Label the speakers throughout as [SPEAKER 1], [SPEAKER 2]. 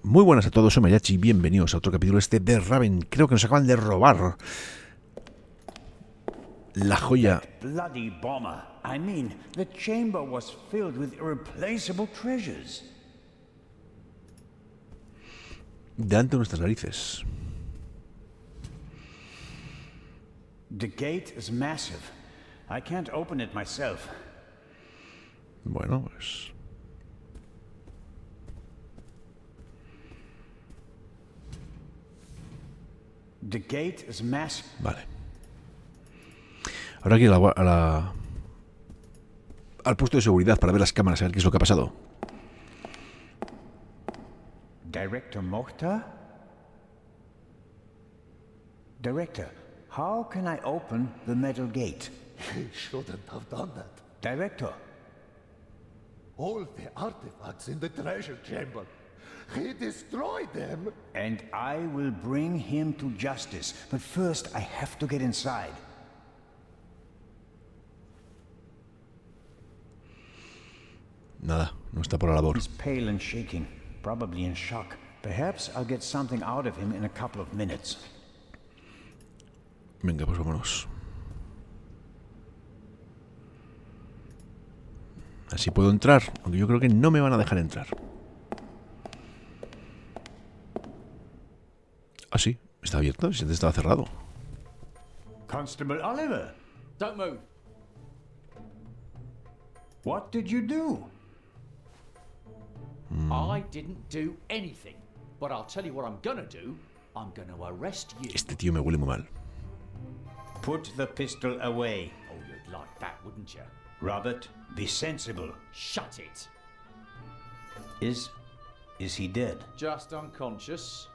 [SPEAKER 1] Muy buenas a todos, soy Mariatxi, bienvenidos a otro capítulo de Raven. Creo que nos acaban de robar la joya.
[SPEAKER 2] Bloody bomber. I mean, the chamber was filled with irreplaceable treasures.
[SPEAKER 1] Delante de nuestras narices.
[SPEAKER 2] The gate is massive. I can't open it myself.
[SPEAKER 1] Bueno, pues...
[SPEAKER 2] The gate is massive.
[SPEAKER 1] Vale. Ahora hay que ir al puesto de seguridad para ver las cámaras, a ver qué es lo que ha pasado.
[SPEAKER 2] Director Mokhtar? Director, how can I open the metal gate?
[SPEAKER 3] He shouldn't have done that.
[SPEAKER 2] Director.
[SPEAKER 3] All the artifacts in the treasure chamber. He destroyed them.
[SPEAKER 2] And I will bring him to justice. But first, I have to get inside.
[SPEAKER 1] Nada, no está por la labor.
[SPEAKER 2] He's pale and shaking, probably in shock. Perhaps I'll get something out of him in a couple of minutes.
[SPEAKER 1] Venga, pues vámonos. Así puedo entrar, aunque yo creo que no me van a dejar entrar. Ah, sí, está abierto, si antes estaba cerrado.
[SPEAKER 2] Constable Oliver,
[SPEAKER 4] Don't move.
[SPEAKER 2] what did you do?
[SPEAKER 4] I didn't do anything. But I'll tell you what I'm gonna do. I'm gonna arrest you.
[SPEAKER 1] Este tío me huele muy mal.
[SPEAKER 2] Put the pistol away.
[SPEAKER 4] Oh, you'd like that, wouldn't you?
[SPEAKER 2] Robert, be sensible.
[SPEAKER 4] Shut it.
[SPEAKER 2] Is he dead?
[SPEAKER 4] Just unconscious.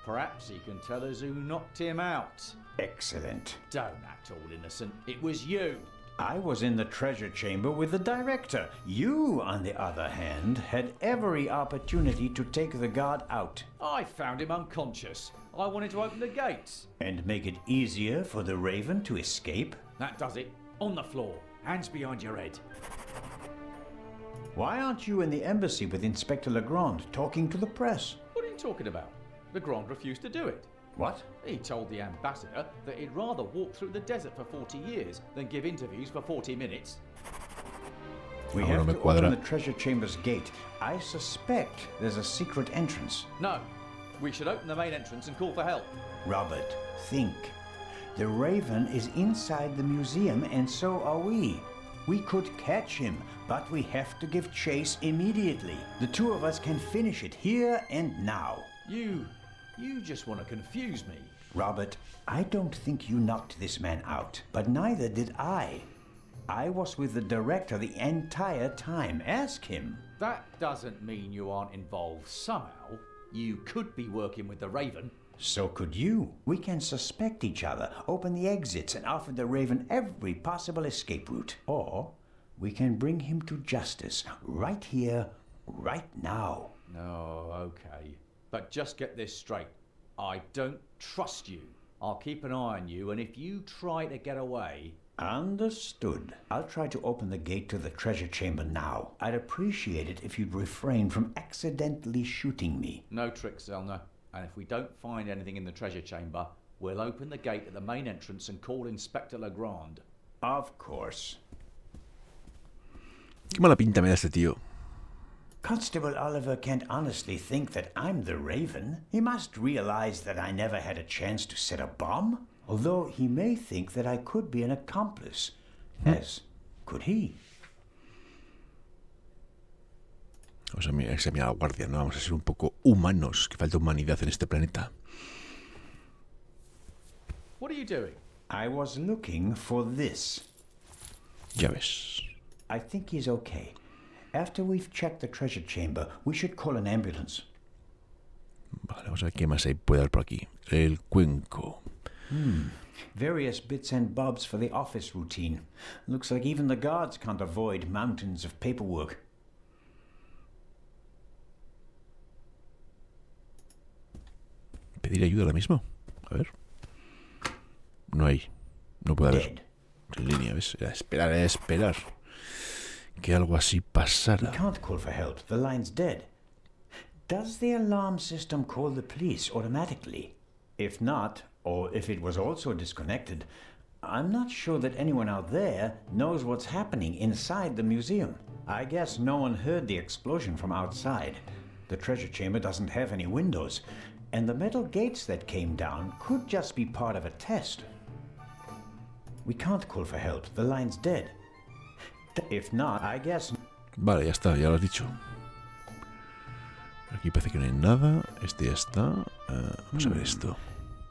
[SPEAKER 4] Perhaps he can tell us who knocked him out.
[SPEAKER 2] Excellent.
[SPEAKER 4] Don't act all innocent. It was you.
[SPEAKER 2] I was in the treasure chamber with the director. You, on the other hand, had every opportunity to take the guard out
[SPEAKER 4] I found him unconscious. I wanted to open the gates.
[SPEAKER 2] and make it easier for the Raven to escape.
[SPEAKER 4] That does it. On the floor. Hands behind your head.
[SPEAKER 2] Why aren't you in the embassy with Inspector Legrand talking to the press?
[SPEAKER 4] What are you talking about? Legrand refused to do it.
[SPEAKER 2] What?
[SPEAKER 4] He told the ambassador that he'd rather walk through the desert for 40 years than give interviews for 40 minutes.
[SPEAKER 2] We
[SPEAKER 1] Ahora
[SPEAKER 2] have
[SPEAKER 1] me
[SPEAKER 2] to
[SPEAKER 1] cuadra.
[SPEAKER 2] open the treasure chamber's gate. I suspect there's a secret entrance.
[SPEAKER 4] No. We should open the main entrance and call for help.
[SPEAKER 2] Robert, think. The Raven is inside the museum, and so are we. We could catch him, but we have to give chase immediately. The two of us can finish it here and now.
[SPEAKER 4] You just want to confuse me.
[SPEAKER 2] Robert, I don't think you knocked this man out, but neither did I. I was with the director the entire time. Ask him.
[SPEAKER 4] That doesn't mean you aren't involved somehow. You could be working with the Raven.
[SPEAKER 2] So could you. We can suspect each other, open the exits, and offer the Raven every possible escape route. Or we can bring him to justice right here, right now.
[SPEAKER 4] No, okay. But just get this straight. I don't trust you. I'll keep an eye on you, and if you try to get away...
[SPEAKER 2] Understood. I'll try to open the gate to the treasure chamber now. I'd appreciate it if you'd refrain from accidentally shooting me.
[SPEAKER 4] No tricks, Zelna. And if we don't find anything in the treasure chamber, we'll open the gate at the main entrance and call Inspector Legrand.
[SPEAKER 2] Of course.
[SPEAKER 1] Qué mala pinta me da este tío.
[SPEAKER 2] Constable Oliver can't honestly think that I'm the Raven. He must realize that I never had a chance to set a bomb. Although he may think that I could be an accomplice. As could he.
[SPEAKER 1] Vamos a examinar a la guardia, ¿no? Vamos a ser un poco humanos, que falta humanidad en este planeta.
[SPEAKER 4] What are you doing?
[SPEAKER 2] I was looking for this.
[SPEAKER 1] Ya ves.
[SPEAKER 2] I think he's okay. After we've checked the treasure chamber, we should call an ambulance.
[SPEAKER 1] Vale, vamos a ver qué más hay puede haber por aquí. El cuenco.
[SPEAKER 2] Various bits and bobs for the office routine. Looks like even the guards can't avoid mountains of paperwork.
[SPEAKER 1] ¿Pedir ayuda ahora mismo? A ver. No hay. No puede haber.
[SPEAKER 2] Dead.
[SPEAKER 1] En línea, ¿ves? Era esperar. Que algo así
[SPEAKER 2] We
[SPEAKER 1] pasara.
[SPEAKER 2] can't call for help. The line's dead. Does the alarm system call the police automatically? If not, or if it was also disconnected, I'm not sure that anyone out there knows what's happening inside the museum. I guess no one heard the explosion from outside. The treasure chamber doesn't have any windows, and the metal gates that came down could just be part of a test. We can't call for help. The line's dead. If not, I guess...
[SPEAKER 1] Vale, ya está, ya lo has dicho. Aquí parece que no hay nada. Este ya está. Vamos a ver esto.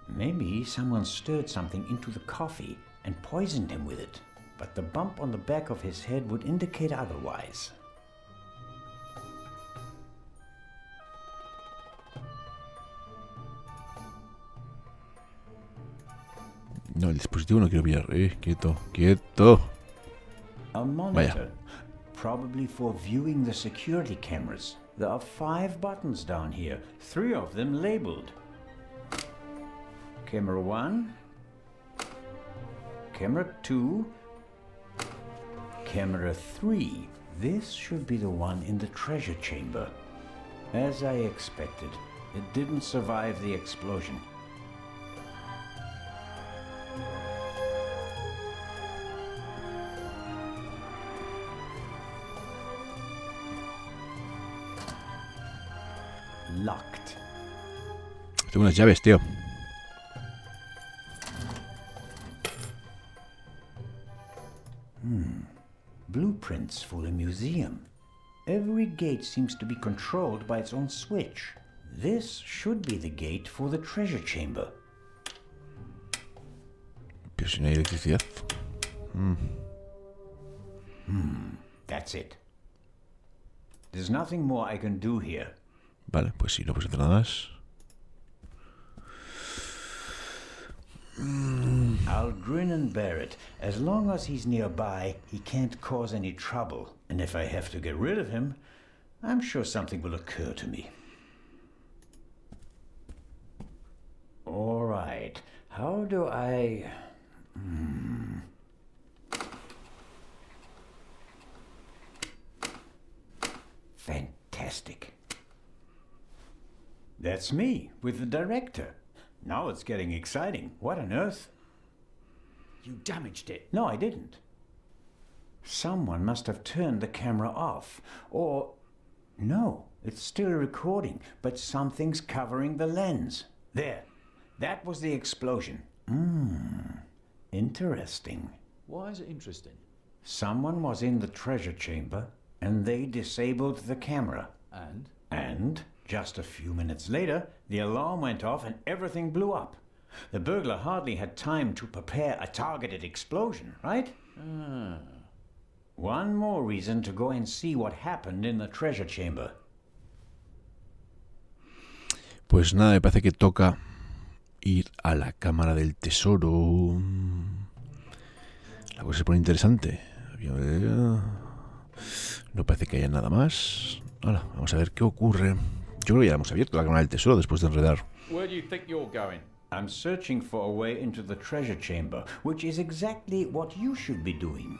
[SPEAKER 2] Maybe someone stirred something into the coffee and poisoned him with it. But the bump on the back of his head would indicate otherwise.
[SPEAKER 1] No, el dispositivo no quiero pillar. Quieto, quieto.
[SPEAKER 2] A monitor, probably for viewing the security cameras. There are 5 buttons down here, 3 of them labeled. Camera 1, Camera 2, Camera 3. This should be the one in the treasure chamber. As I expected, it didn't survive the explosion. Locked.
[SPEAKER 1] Tengo unas llaves, tío.
[SPEAKER 2] Blueprints for the museum. Every gate seems to be controlled by its own switch. This should be the gate for the treasure chamber.
[SPEAKER 1] Pero si no hay electricidad.
[SPEAKER 2] That's it. There's nothing more I can do here.
[SPEAKER 1] Vale, pues si no puedes hacer nada más.
[SPEAKER 2] I'll grin and bear it. As long as he's nearby, he can't cause any trouble. And if I have to get rid of him, I'm sure something will occur to me. All right. How do I... Fantastic. That's me, with the director. Now it's getting exciting. What on earth?
[SPEAKER 4] You damaged it.
[SPEAKER 2] No, I didn't. Someone must have turned the camera off. Or... No, it's still recording, but something's covering the lens. There. That was the explosion. Interesting.
[SPEAKER 4] Why is it interesting?
[SPEAKER 2] Someone was in the treasure chamber, and they disabled the camera. And, just a few minutes later, the alarm went off and everything blew up. The burglar hardly had time to prepare a targeted explosion, right? One more reason to go and see what happened in the treasure chamber.
[SPEAKER 1] Pues nada, me parece que toca ir a la cámara del tesoro. La cosa se pone interesante. No parece que haya nada más. Ahora, vamos a ver qué ocurre. Yo creo que ya hemos abierto la cámara del tesoro después de enredar.
[SPEAKER 4] Where do you think you're going?
[SPEAKER 2] I'm searching for a way into the treasure chamber, which is exactly what you should be doing.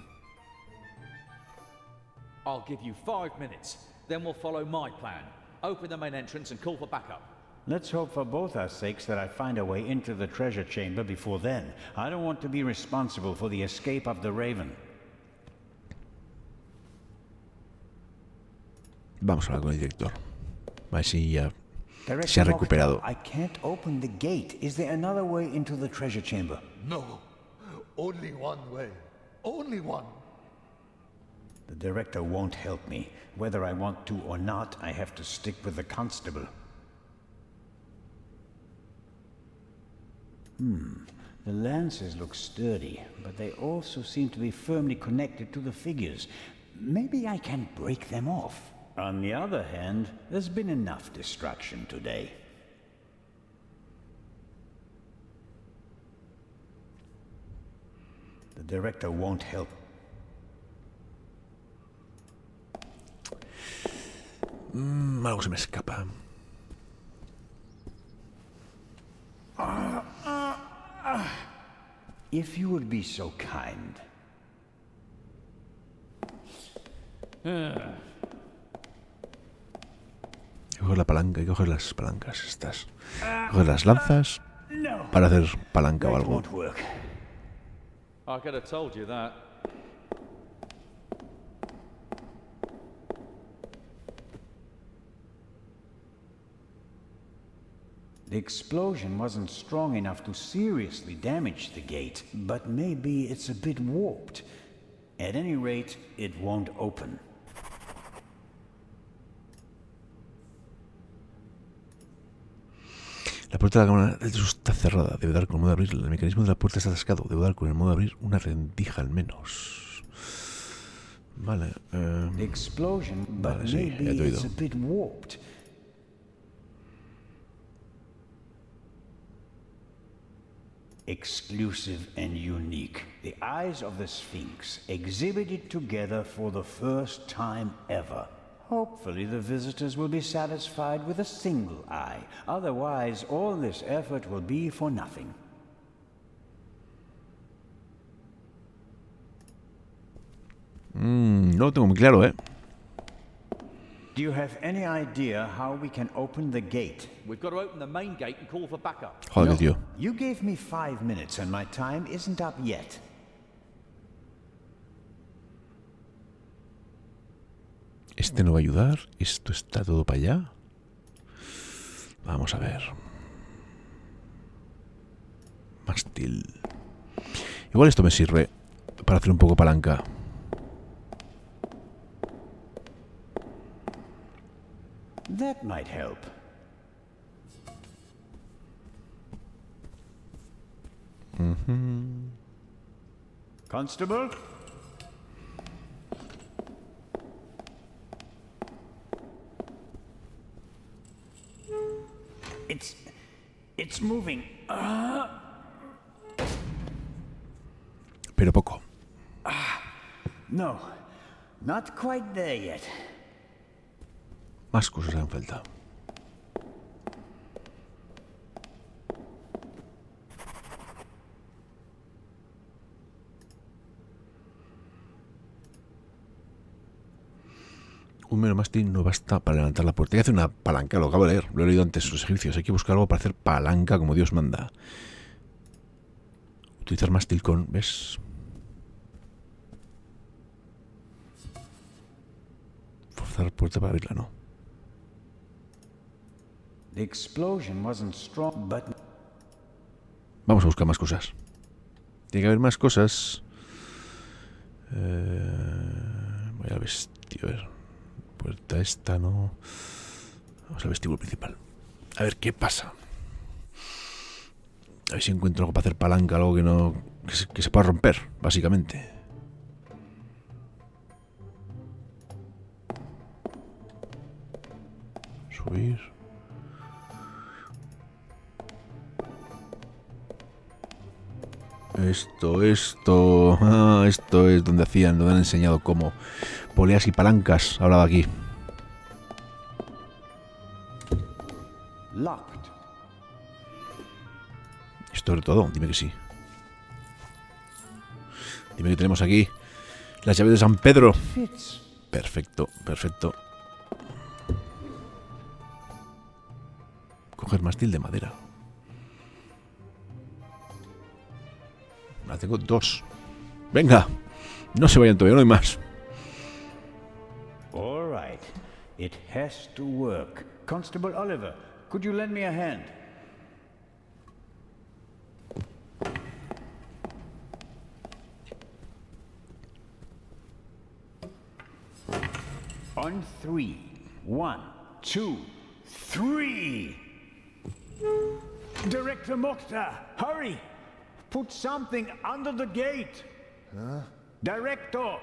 [SPEAKER 4] I'll give you 5 minutes. Then we'll follow my plan. Open the main entrance and call for backup.
[SPEAKER 2] Let's hope for both our sakes that I find a way into the treasure chamber before then. I don't want to be responsible for the escape of the Raven.
[SPEAKER 1] Vamos a hablar con el director. A ver si ya
[SPEAKER 2] Director
[SPEAKER 1] se ha recuperado.
[SPEAKER 2] I can't open the gate. Is there another way into the treasure chamber?
[SPEAKER 3] No, only one way. Only one.
[SPEAKER 2] The director won't help me. Whether I want to or not, I have to stick with the constable. The lances look sturdy, but they also seem to be firmly connected to the figures. Maybe I can break them off. On the other hand, there's been enough destruction today. The director won't help.
[SPEAKER 1] Algo se me escapa.
[SPEAKER 2] If you would be so kind.
[SPEAKER 1] que coger la palanca, hay que coger las palancas estas. Coger las lanzas para hacer palanca o algo.
[SPEAKER 4] I could have told you that.
[SPEAKER 2] The explosion wasn't strong enough to seriously damage the gate, but maybe it's a bit warped. At any rate, it won't open.
[SPEAKER 1] La puerta de la cámara del tesoro está cerrada. Debe dar con el modo de abrir. El mecanismo de la puerta está atascado. Debo dar con el modo de abrir una rendija al menos. Vale.
[SPEAKER 2] The explosion, but
[SPEAKER 1] Vale, sí,
[SPEAKER 2] maybe
[SPEAKER 1] ya te he
[SPEAKER 2] it's
[SPEAKER 1] oído.
[SPEAKER 2] a bit warped. Exclusive and unique. The eyes of the Sphinx exhibited together for the first time ever. Hopefully the visitors will be satisfied with a single eye. Otherwise, all this effort will be for nothing.
[SPEAKER 1] No lo tengo muy claro, ¿eh?
[SPEAKER 2] Do you have any idea how we can open the gate?
[SPEAKER 4] We've got to open the main gate and call for backup.
[SPEAKER 1] Joder, tío.
[SPEAKER 2] You gave me 5 minutes and my time isn't up yet.
[SPEAKER 1] Este no va a ayudar. Esto está todo para allá. Vamos a ver. Mástil. Igual esto me sirve para hacer un poco palanca.
[SPEAKER 2] That might help. Constable? It's moving.
[SPEAKER 1] Pero poco.
[SPEAKER 2] No, not quite there yet.
[SPEAKER 1] Más cosas hacen falta. Un mero mástil no basta para levantar la puerta. Hay que hacer una palanca, lo acabo de leer. Lo he leído antes en los egipcios. Hay que buscar algo para hacer palanca como Dios manda. Utilizar mástil con... ¿Ves? Forzar puerta para abrirla, no.
[SPEAKER 2] The explosion wasn't strong, but
[SPEAKER 1] Vamos a buscar más cosas. Tiene que haber más cosas. Voy al vestíbulo. A ver. Puerta esta, no. Vamos al vestíbulo principal. A ver qué pasa. A ver si encuentro algo para hacer palanca, algo que no. Que se pueda romper, básicamente. Subir. Esto es donde hacían, donde han enseñado cómo poleas y palancas. Hablaba aquí.
[SPEAKER 2] locked.
[SPEAKER 1] Esto es todo, dime que sí. Dime que tenemos aquí las llaves de San Pedro.
[SPEAKER 2] Fits.
[SPEAKER 1] Perfecto, perfecto. Coger mástil de madera. Tengo 2. Venga, no se vayan todavía, no hay más.
[SPEAKER 2] All right. It has to work. Constable Oliver, could you lend me a hand? On 3. 1, 2, 3. Director Mokhtar, hurry! Put something under the gate. Huh? Director.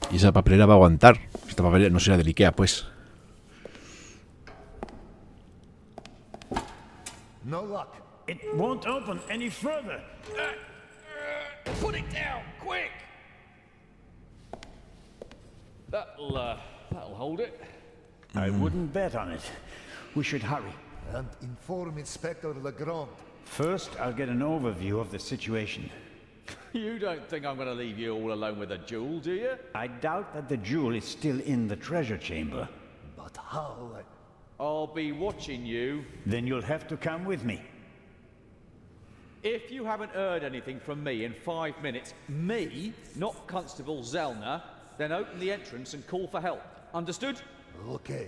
[SPEAKER 1] Y esa papelera va a aguantar. Esta papelera no será del Ikea, pues.
[SPEAKER 3] No luck.
[SPEAKER 2] It won't open any further.
[SPEAKER 4] Put it down, quick! That'll hold it.
[SPEAKER 2] I wouldn't bet on it. We should hurry.
[SPEAKER 3] And inform Inspector Legrand.
[SPEAKER 2] First, I'll get an overview of the situation.
[SPEAKER 4] You don't think I'm going to leave you all alone with a jewel, do you?
[SPEAKER 2] I doubt that the jewel is still in the treasure chamber.
[SPEAKER 3] But how?
[SPEAKER 4] I'll be watching you.
[SPEAKER 2] Then you'll have to come with me.
[SPEAKER 4] If you haven't heard anything from me in 5 minutes, me, not Constable Zellner, then open the entrance and call for help. Understood?
[SPEAKER 3] Okay.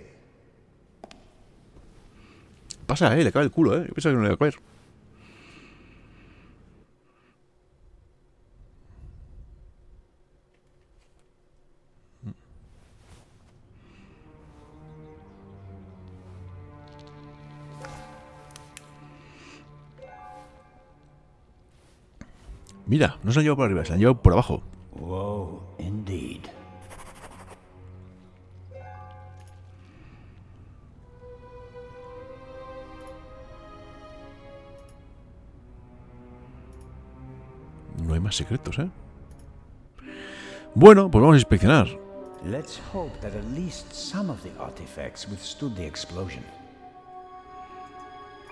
[SPEAKER 1] Pasa, le cae el culo, Yo pensaba que no le iba a caer. Mira, no se han llevado por arriba, se han llevado por abajo.
[SPEAKER 2] Whoa, indeed.
[SPEAKER 1] No hay más secretos, Bueno, pues vamos a inspeccionar.
[SPEAKER 2] Let's hope that at least some of the artifacts withstood the explosion.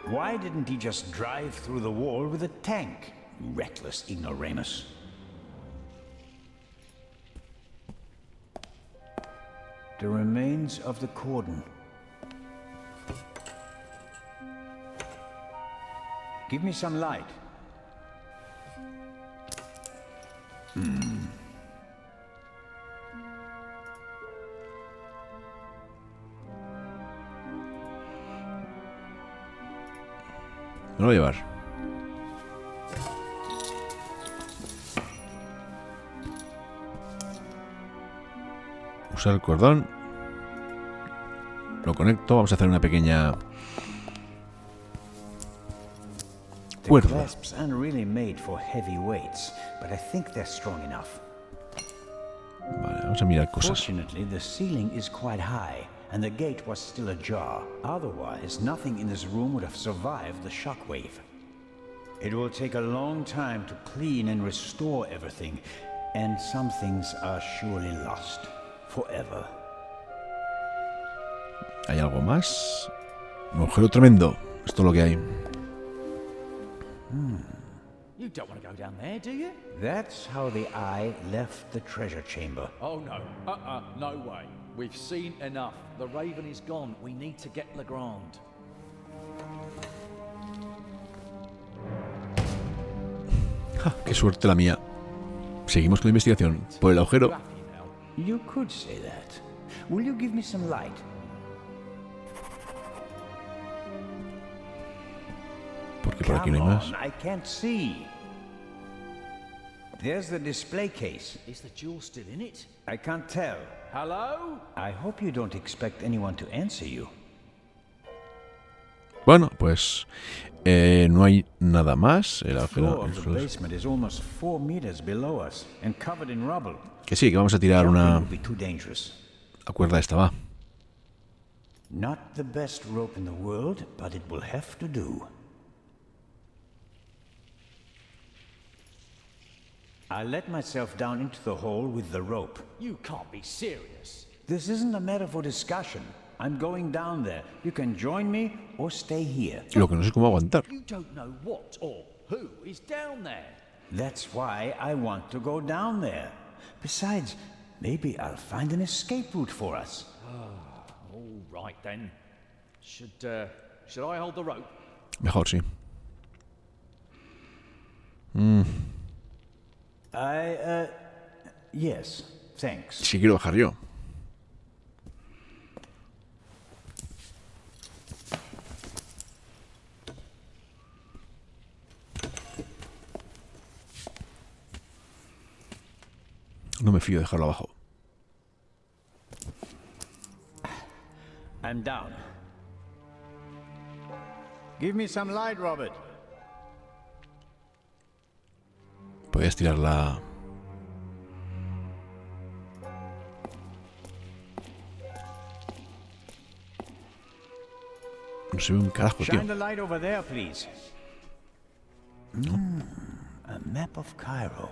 [SPEAKER 2] Why didn't he just drive through the wall with a tank? Reckless ignoramus. The remains of the cordon. Give me some light.
[SPEAKER 1] Me lo voy a llevar. Usar el cordón. Lo conecto. Vamos a hacer una pequeña cuerda.
[SPEAKER 2] The clasps aren't really made for heavy weights, but I think they're strong enough.
[SPEAKER 1] Vale, vamos a mirar cosas.
[SPEAKER 2] Fortunately, the ceiling is quite high, and the gate was still ajar. Otherwise, nothing in this room would have survived the shockwave. It will take a long time to clean and restore everything, and some things are surely lost forever.
[SPEAKER 1] ¿Hay algo más? Un agujero tremendo. Esto es lo que hay.
[SPEAKER 4] You don't want to go down there, do you?
[SPEAKER 2] That's how the eye left the treasure chamber.
[SPEAKER 4] Oh, no. No way. We've seen enough. The Raven is gone. We need to get Legrand.
[SPEAKER 1] Ja, qué suerte la mía. Seguimos con la investigación. Por el agujero.
[SPEAKER 2] You could say that. Will you give me some light?
[SPEAKER 1] Porque por aquí no hay
[SPEAKER 2] Come
[SPEAKER 1] más.
[SPEAKER 2] on, I can't see. There's the display case.
[SPEAKER 4] Is the jewel still in it?
[SPEAKER 2] I can't tell.
[SPEAKER 4] Hello?
[SPEAKER 2] I hope you don't expect anyone to answer you.
[SPEAKER 1] Bueno, pues no hay nada más. El
[SPEAKER 2] The floor
[SPEAKER 1] agujero.
[SPEAKER 2] of the basement is almost 4 meters below us and covered in rubble.
[SPEAKER 1] Que sí, que vamos a tirar
[SPEAKER 2] Jumping
[SPEAKER 1] una.
[SPEAKER 2] would be too dangerous.
[SPEAKER 1] La cuerda esta va.
[SPEAKER 2] Not the best rope in the world, but it will have to do. I let myself down into the hole with the rope.
[SPEAKER 4] You can't be serious.
[SPEAKER 2] This isn't a matter for discussion. I'm going down there. You can join me or stay here.
[SPEAKER 1] Lo que no sé es cómo aguantar.
[SPEAKER 4] You don't know what or who is down there.
[SPEAKER 2] That's why I want to go down there. Besides, maybe I'll find an escape route for us.
[SPEAKER 4] All right then. Should I hold the rope?
[SPEAKER 1] Mejor, sí.
[SPEAKER 2] Yes, thanks.
[SPEAKER 1] Si quiero bajar yo. No me fío de dejarlo abajo.
[SPEAKER 2] I'm down. Give me some light, Robert.
[SPEAKER 1] Podías tirar la. No se ve un carajo, tío.
[SPEAKER 2] Shine the light over there, please. A map of Cairo.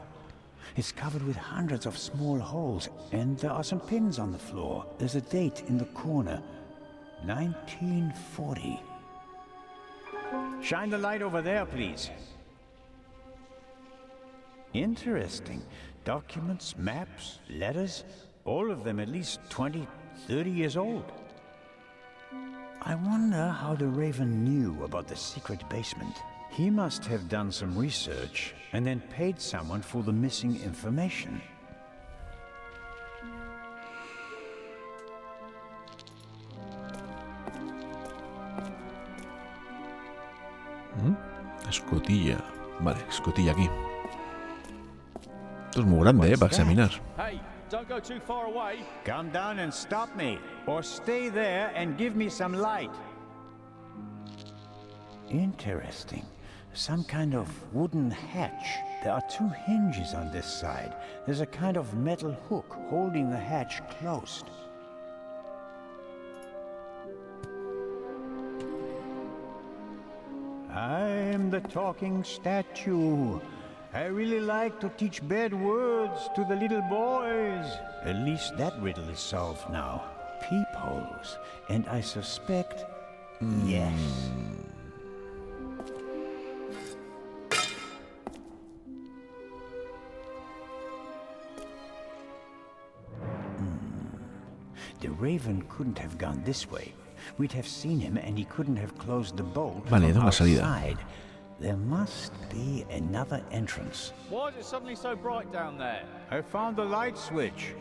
[SPEAKER 2] It's covered with hundreds of small holes, and there are some pins on the floor. There's a date in the corner. 1940. Shine the light over there, please. Interesting. Documents, maps, letters, all of them at least 20, 30 years old. I wonder how the Raven knew about the secret basement. He must have done some research and then paid someone for the missing information.
[SPEAKER 1] Escotilla. Vale, escotilla aquí. Esto es muy grande, para examinar.
[SPEAKER 4] Hey, don't go too far away.
[SPEAKER 2] Come down and stop me, or stay there and give me some light. Interesting. Some kind of wooden hatch. There are two hinges on this side. There's a kind of metal hook holding the hatch closed. I'm the talking statue. I really like to teach bad words to the little boys. At least that riddle is solved now. Peepholes. And I suspect... yes. The Raven couldn't have gone this way. We'd have seen him and he couldn't have closed the bolt
[SPEAKER 1] Vale,
[SPEAKER 2] from
[SPEAKER 1] da una salida.
[SPEAKER 2] outside. There must be another entrance.
[SPEAKER 4] Why is it suddenly so bright down there?
[SPEAKER 2] I found the light switch.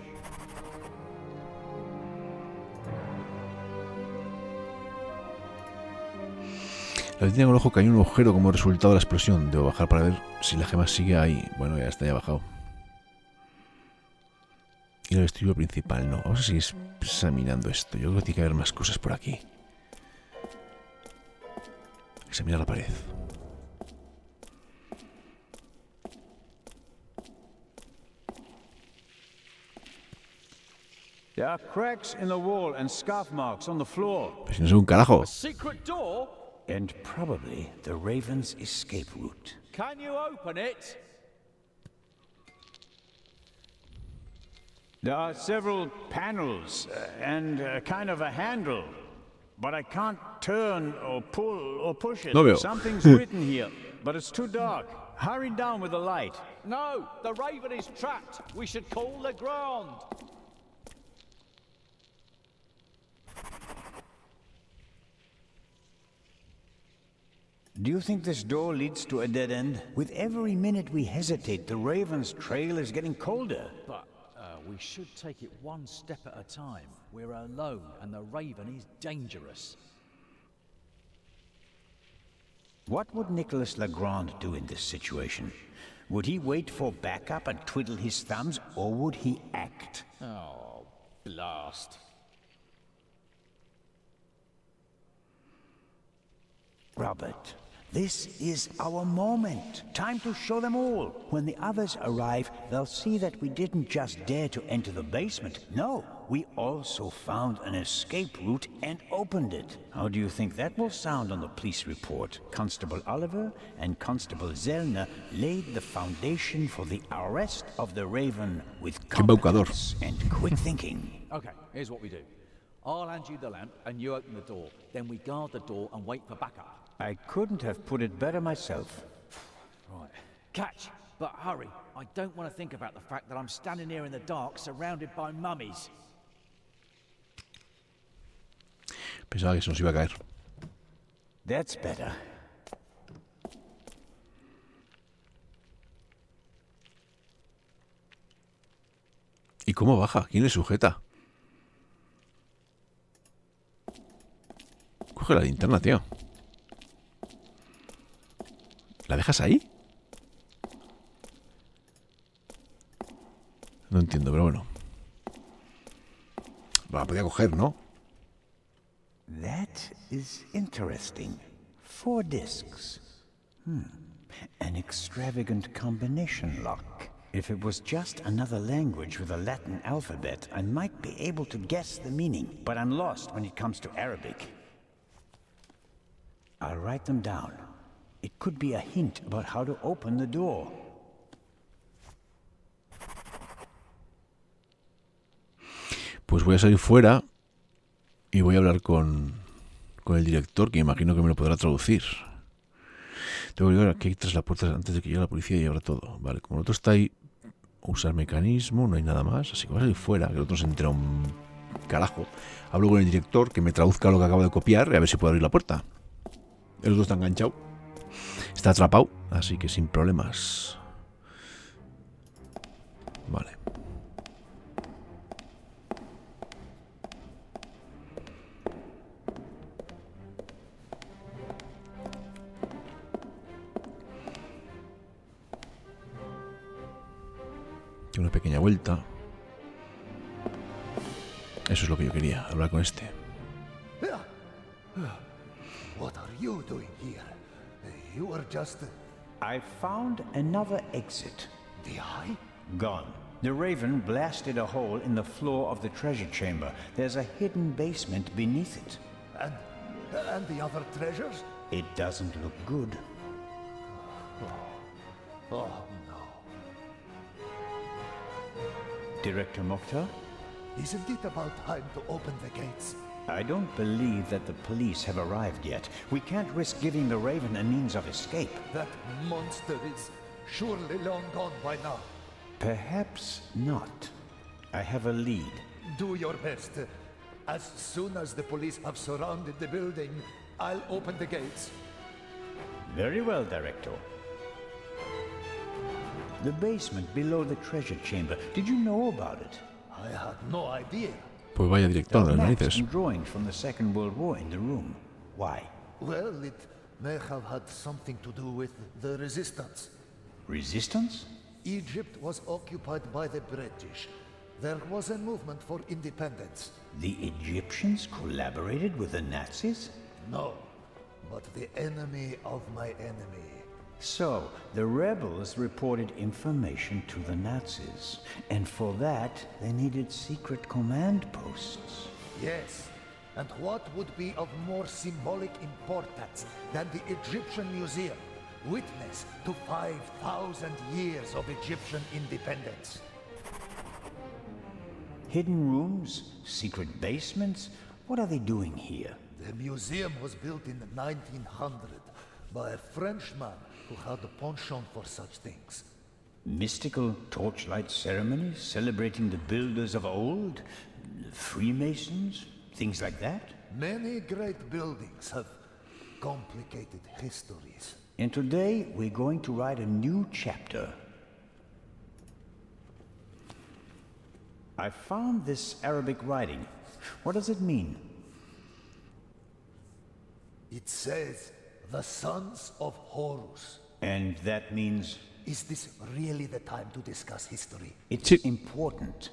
[SPEAKER 1] La vez tenía con el ojo que hay un agujero como resultado de la explosión. Debo bajar para ver si la gema sigue ahí. Bueno, ya está, ya bajado. Y el vestiduro principal no. Vamos a seguir examinando esto. Yo creo que tiene que haber más cosas por aquí. Examinar la pared.
[SPEAKER 2] There are cracks in the wall and scuff marks on the floor.
[SPEAKER 1] Pero si no sé un carajo.
[SPEAKER 4] A secret door?
[SPEAKER 2] And probably the Raven's escape route.
[SPEAKER 4] Can you open it?
[SPEAKER 2] There are several panels and kind of a handle. But I can't turn or pull or push it.
[SPEAKER 1] No veo.
[SPEAKER 2] Something's written here, but it's too dark. Hurry down with the light.
[SPEAKER 4] No, the Raven is trapped. We should call the ground.
[SPEAKER 2] Do you think this door leads to a dead end? With every minute we hesitate, the Raven's trail is getting colder.
[SPEAKER 4] But we should take it one step at a time. We're alone and the Raven is dangerous.
[SPEAKER 2] What would Nicholas Legrand do in this situation? Would he wait for backup and twiddle his thumbs, or would he act?
[SPEAKER 4] Oh, blast.
[SPEAKER 2] Robert, this is our moment. Time to show them all. When the others arrive, they'll see that we didn't just dare to enter the basement. No, we also found an escape route and opened it. How do you think that will sound on the police report? Constable Oliver and Constable Zellner laid the foundation for the arrest of the Raven with competence and quick thinking.
[SPEAKER 4] Okay, here's what we do. I'll hand you the lamp and you open the door. Then we guard the door and wait for backup.
[SPEAKER 2] I couldn't have put it better myself.
[SPEAKER 4] Right. Catch, but hurry. I don't want to think about the fact that I'm standing here in the dark surrounded by mummies.
[SPEAKER 1] Pensaba que se nos iba a caer.
[SPEAKER 2] That's better.
[SPEAKER 1] ¿Y cómo baja? ¿Quién le sujeta? Coge la linterna, tío. ¿La dejas ahí? No entiendo, pero bueno. La podía coger, ¿no?
[SPEAKER 2] That is interesting. 4 discs. An extravagant combination lock. If it was just another language with a Latin alphabet, I might be able to guess the meaning, but I'm lost when it comes to Arabic. I'll write them down. It could be a hint about how to open the door.
[SPEAKER 1] Pues voy a salir fuera y voy a hablar con el director, que imagino que me lo podrá traducir. Tengo que llegar aquí tras la puerta antes de que llegue la policía y abra todo. Vale, como el otro está ahí, usar mecanismo, no hay nada más. Así que va a salir fuera, que el otro se entera un carajo. Hablo con el director que me traduzca lo que acabo de copiar y a ver si puedo abrir la puerta. El otro está enganchado. Está atrapado, así que sin problemas. Vale. Una pequeña vuelta. Eso es lo que yo quería, hablar con este.
[SPEAKER 3] What are you doing here? You are just...
[SPEAKER 2] I found another exit.
[SPEAKER 3] The eye?
[SPEAKER 2] Gone. The Raven blasted a hole in the floor of the treasure chamber. There's a hidden basement beneath it.
[SPEAKER 3] And the other treasures?
[SPEAKER 2] It doesn't look good.
[SPEAKER 3] Oh, no.
[SPEAKER 2] Director Mokhtar?
[SPEAKER 3] Isn't it about time to open the gates?
[SPEAKER 2] I don't believe that the police have arrived yet. We can't risk giving the Raven a means of escape.
[SPEAKER 3] That monster is surely long gone by now.
[SPEAKER 2] Perhaps not. I have a lead.
[SPEAKER 3] Do your best. As soon as the police have surrounded the building, I'll open the gates.
[SPEAKER 2] Very well, Director. The basement below the treasure chamber. Did you know about it?
[SPEAKER 3] I had no idea.
[SPEAKER 1] Pues vaya director de
[SPEAKER 2] There are maps
[SPEAKER 1] narices.
[SPEAKER 2] and drawings from the Second World War in the room. Why?
[SPEAKER 3] Well, it may have had something to do with the resistance.
[SPEAKER 2] Resistance?
[SPEAKER 3] Egypt was occupied by the British. There was a movement for independence.
[SPEAKER 2] The Egyptians collaborated with the Nazis?
[SPEAKER 3] No, but the enemy of my enemy.
[SPEAKER 2] So, the rebels reported information to the Nazis, and for that, they needed secret command posts.
[SPEAKER 3] Yes, and what would be of more symbolic importance than the Egyptian Museum, witness to 5,000 years of Egyptian independence?
[SPEAKER 2] Hidden rooms? Secret basements? What are they doing here?
[SPEAKER 3] The museum was built in 1900 by a Frenchman who had a penchant for such things.
[SPEAKER 2] Mystical torchlight ceremonies celebrating the builders of old? Freemasons? Things like that?
[SPEAKER 3] Many great buildings have complicated histories.
[SPEAKER 2] And today, we're going to write a new chapter. I found this Arabic writing. What does it mean?
[SPEAKER 3] It says, the sons of Horus.
[SPEAKER 2] And that means
[SPEAKER 3] Is this really the time to discuss history?
[SPEAKER 2] it's
[SPEAKER 1] Sí.
[SPEAKER 2] important.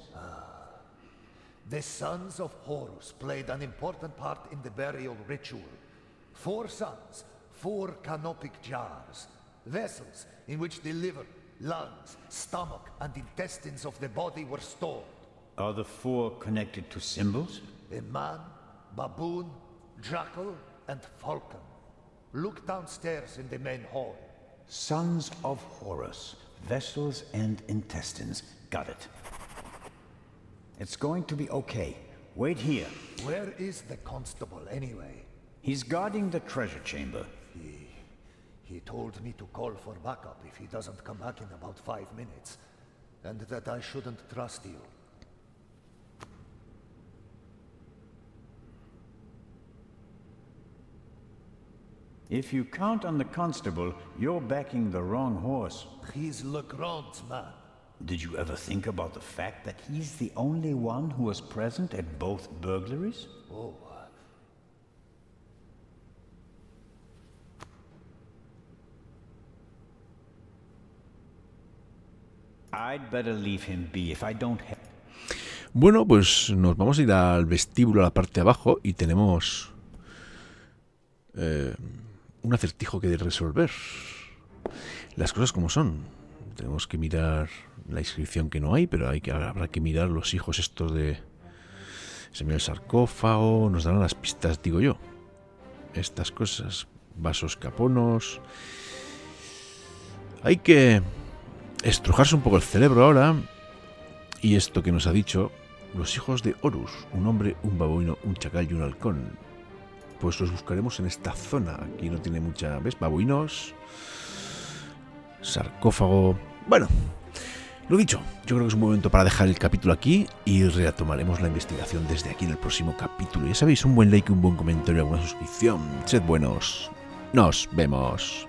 [SPEAKER 3] The sons of Horus played an important part in the burial ritual. 4 sons, 4 canopic jars, vessels in which the liver, lungs, stomach, and intestines of the body were stored.
[SPEAKER 2] Are the 4 connected to symbols?
[SPEAKER 3] A man, baboon, jackal, and falcon. Look downstairs in the main hall.
[SPEAKER 2] Sons of Horus, vessels and intestines. Got it. It's going to be okay. Wait here.
[SPEAKER 3] Where is the constable, anyway?
[SPEAKER 2] He's guarding the treasure chamber.
[SPEAKER 3] He told me to call for backup if he doesn't come back in about 5 minutes. And that I shouldn't trust you.
[SPEAKER 2] If you count on the constable, you're backing the wrong horse.
[SPEAKER 3] He's Legrand's man.
[SPEAKER 2] Did you ever think about the fact that he's the only one who was present at both burglaries?
[SPEAKER 3] Oh,
[SPEAKER 2] I'd better leave him be if I don't have...
[SPEAKER 1] Bueno, pues nos vamos a ir al vestíbulo, a la parte de abajo, y tenemos un acertijo que resolver. Las cosas como son. Tenemos que mirar la inscripción que no hay, pero habrá que mirar los hijos estos de... Se mira el sarcófago, nos darán las pistas, digo yo. Estas cosas, vasos caponos... Hay que estrujarse un poco el cerebro ahora. Y esto que nos ha dicho, los hijos de Horus, un hombre, un babuino, un chacal y un halcón. pues los buscaremos en esta zona. Aquí no tiene mucha... ¿Ves? Babuinos, sarcófago... Bueno, lo dicho, yo creo que es un momento para dejar el capítulo aquí y retomaremos la investigación desde aquí en el próximo capítulo. Ya sabéis, un buen like, un buen comentario, alguna suscripción. Sed buenos. Nos vemos.